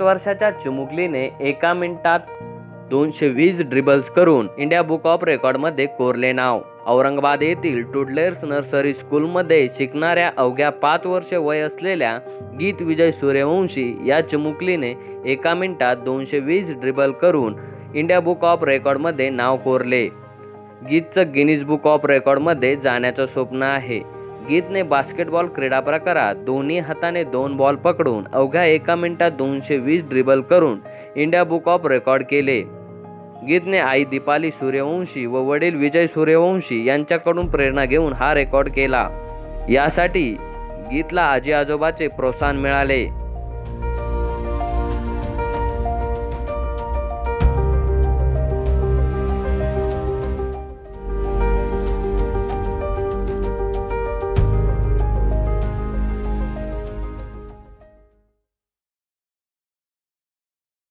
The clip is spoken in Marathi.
7 वर्षाच्या चिमुकलीने एका मिनिटात 220 ड्रिबल्स करून इंडिया बुक ऑफ रेकॉर्डमध्ये कोरले नाव। औरंगाबाद येथील टुडलर्स नर्सरी स्कूलमध्ये शिकणाऱ्या अवघ्या 5 वर्षे वय असलेल्या गीत विजय सूर्यवंशी या चिमुकलीने एका मिनिटात 220 ड्रिबल करून इंडिया बुक ऑफ रेकॉर्डमध्ये नाव कोरले। गीतचं गिनीज बुक ऑफ रेकॉर्डमध्ये जाण्याचं स्वप्न आहे। गीतने बास्केटबॉल क्रीडा प्रकारात दोन्ही हाताने 2 बॉल पकडून अवघ्या एका मिनिटात 220 ड्रिबल करून इंडिया बुक ऑफ रेकॉर्ड केले। गीतने आई दीपाली सूर्यवंशी व वडील विजय सूर्यवंशी यांच्याकडून प्रेरणा घेऊन हा रेकॉर्ड केला। यासाठी गीतला आजी आजोबाचे प्रोत्साहन मिळाले।